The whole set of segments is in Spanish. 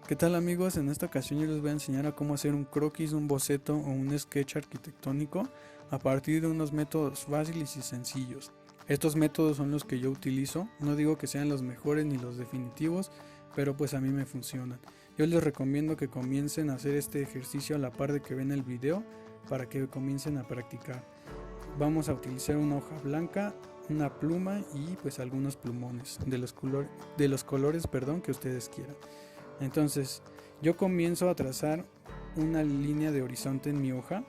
¿Qué tal amigos? En esta ocasión yo les voy a enseñar a cómo hacer un croquis, un boceto o un sketch arquitectónico a partir de unos métodos fáciles y sencillos. Estos métodos son los que yo utilizo, no digo que sean los mejores ni los definitivos, pero pues a mí me funcionan. Yo les recomiendo que comiencen a hacer este ejercicio a la par de que ven el video para que comiencen a practicar. Vamos a utilizar una hoja blanca, una pluma y pues algunos plumones de los colores que ustedes quieran. Entonces yo comienzo a trazar una línea de horizonte en mi hoja.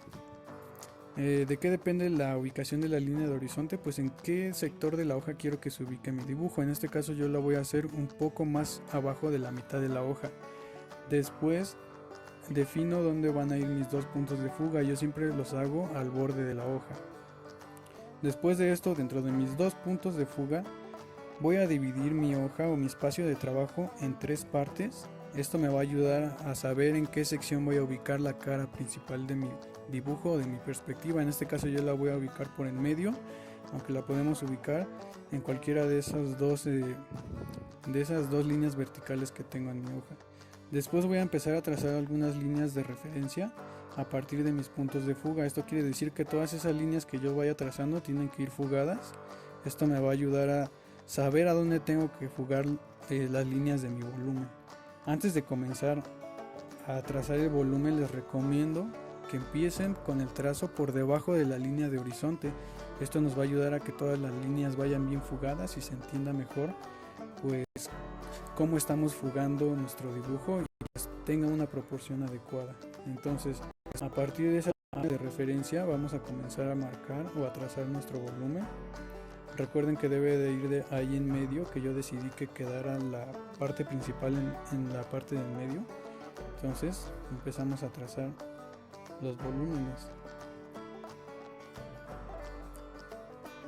¿De qué depende la ubicación de la línea de horizonte? Pues en qué sector de la hoja quiero que se ubique mi dibujo. En este caso yo la voy a hacer un poco más abajo de la mitad de la hoja. Después defino dónde van a ir mis dos puntos de fuga. Yo siempre los hago al borde de la hoja. Después de esto, dentro de mis dos puntos de fuga, voy a dividir mi hoja o mi espacio de trabajo en tres partes. Esto me va a ayudar a saber en qué sección voy a ubicar la cara principal de mi dibujo o de mi perspectiva. En este caso yo la voy a ubicar por en medio, aunque la podemos ubicar en cualquiera de esas dos líneas verticales que tengo en mi hoja. Después voy a empezar a trazar algunas líneas de referencia a partir de mis puntos de fuga. Esto quiere decir que todas esas líneas que yo vaya trazando tienen que ir fugadas. Esto me va a ayudar a saber a dónde tengo que fugar las líneas de mi volumen. Antes de comenzar a trazar el volumen, les recomiendo que empiecen con el trazo por debajo de la línea de horizonte. Esto nos va a ayudar a que todas las líneas vayan bien fugadas y se entienda mejor pues cómo estamos fugando nuestro dibujo y pues tenga una proporción adecuada. Entonces, a partir de esa línea de referencia vamos a comenzar a marcar o a trazar nuestro volumen. Recuerden que debe de ir de ahí en medio, que yo decidí que quedara la parte principal en la parte del medio. Entonces empezamos a trazar los volúmenes.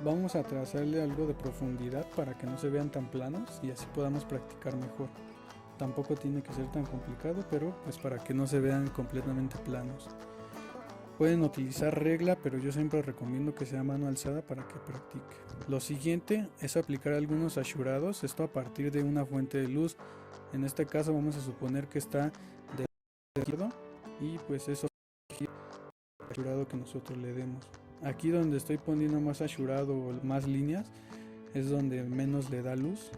Vamos a trazarle algo de profundidad para que no se vean tan planos y así podamos practicar mejor. Tampoco tiene que ser tan complicado, pero pues para que no se vean completamente planos. Pueden utilizar regla, pero yo siempre recomiendo que sea mano alzada para que practique. Lo siguiente es aplicar algunos ashurados, esto a partir de una fuente de luz. En este caso vamos a suponer que está del lado izquierdo y pues eso es el ashurado que nosotros le demos. Aquí donde estoy poniendo más ashurado o más líneas es donde menos le da luz.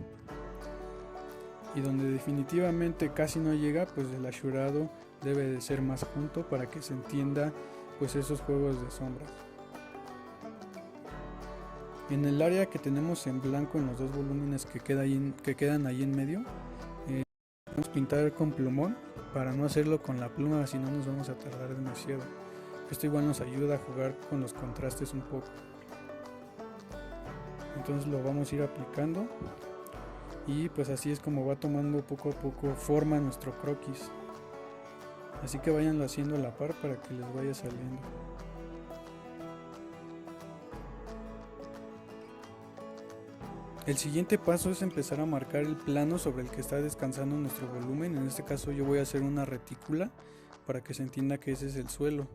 Y donde definitivamente casi no llega, pues el ashurado debe de ser más junto para que se entienda pues esos juegos de sombras. En el área que tenemos en blanco en los dos volúmenes que quedan ahí en medio, vamos a pintar con plumón para no hacerlo con la pluma, si no nos vamos a tardar demasiado. Esto igual nos ayuda a jugar con los contrastes un poco. Entonces lo vamos a ir aplicando y pues así es como va tomando poco a poco forma nuestro croquis. Así que váyanlo haciendo a la par para que les vaya saliendo. El siguiente paso es empezar a marcar el plano sobre el que está descansando nuestro volumen. En este caso yo voy a hacer una retícula para que se entienda que ese es el suelo.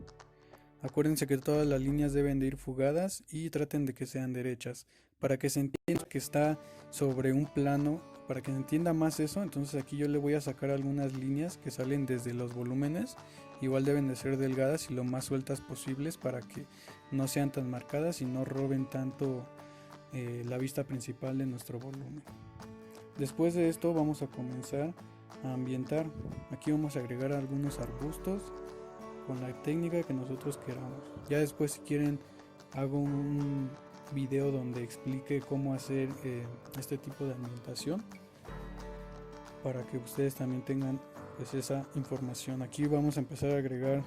Acuérdense que todas las líneas deben de ir fugadas y traten de que sean derechas. Para que se entienda que está sobre un plano, para que se entienda más eso, entonces aquí yo le voy a sacar algunas líneas que salen desde los volúmenes. Igual deben de ser delgadas y lo más sueltas posibles para que no sean tan marcadas y no roben tanto la vista principal de nuestro volumen. Después de esto vamos a comenzar a ambientar. Aquí vamos a agregar algunos arbustos con la técnica que nosotros queramos. Ya después, si quieren, hago un video donde explique cómo hacer este tipo de ambientación para que ustedes también tengan pues esa información. Aquí vamos a empezar a agregar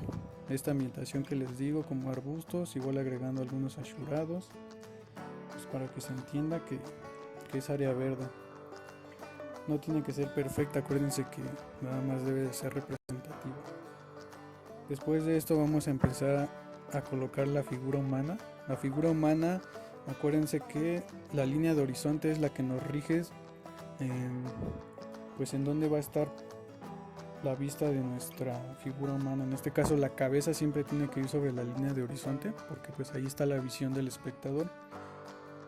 esta ambientación que les digo como arbustos, igual agregando algunos ashurados pues para que se entienda que es área verde. No tiene que ser perfecta, acuérdense que nada más debe de ser representativa. Después de esto vamos a empezar a colocar la figura humana. La figura humana, acuérdense que la línea de horizonte es la que nos rige pues en dónde va a estar la vista de nuestra figura humana. En este caso la cabeza siempre tiene que ir sobre la línea de horizonte porque pues ahí está la visión del espectador.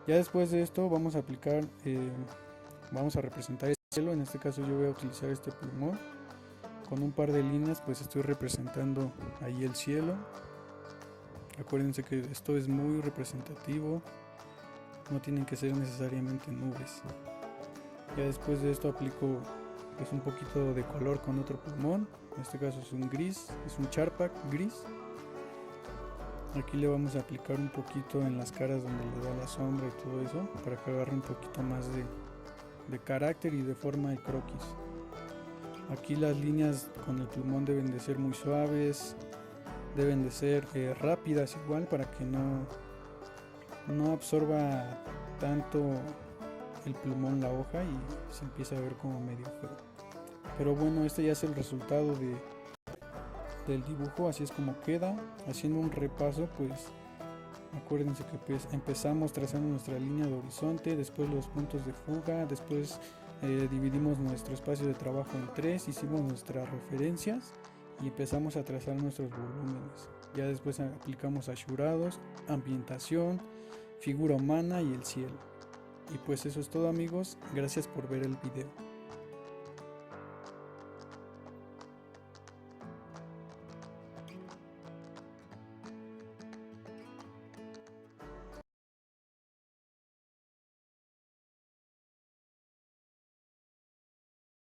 Ya después de esto vamos a aplicar, vamos a representar el cielo. En este caso yo voy a utilizar este plumón Con un par de líneas pues estoy representando ahí el cielo. Acuérdense que esto es muy representativo, no tienen que ser necesariamente nubes. Ya después de esto aplico pues un poquito de color con otro plumón, en este caso es un gris, es un Charpak gris. Aquí le vamos a aplicar un poquito en las caras donde le da la sombra y todo eso, para que agarre un poquito más de carácter y de forma de croquis. Aquí las líneas con el plumón deben de ser muy suaves, deben de ser rápidas igual, para que no absorba tanto el plumón la hoja y se empieza a ver como medio feo. Pero bueno, este ya es el resultado del dibujo, así es como queda. Haciendo un repaso, pues acuérdense que pues, empezamos trazando nuestra línea de horizonte, después los puntos de fuga, después dividimos nuestro espacio de trabajo en 3, hicimos nuestras referencias y empezamos a trazar nuestros volúmenes. Ya después aplicamos ashurados, ambientación, figura humana y el cielo. Y pues eso es todo, amigos, gracias por ver el video.